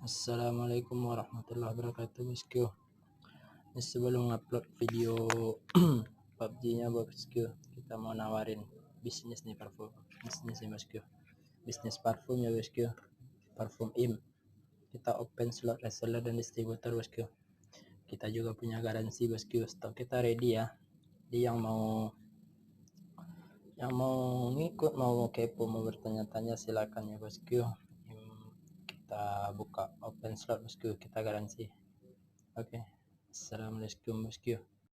Assalamualaikum warahmatullahi wabarakatuh bosku. Ini sebelum upload video PUBG nya bosku, kita mau nawarin bisnis nih, bisnis nih bosku, bisnis parfum ya bosku, parfum im. Kita open slot reseller dan distributor bosku. Kita juga punya garansi bosku, stok kita ready ya. Jadi yang mau ngikut, mau kepo, mau bertanya-tanya silakan ya bosku. Kita buka open slot bosku, kita garansi. Oke. Assalamualaikum bosku.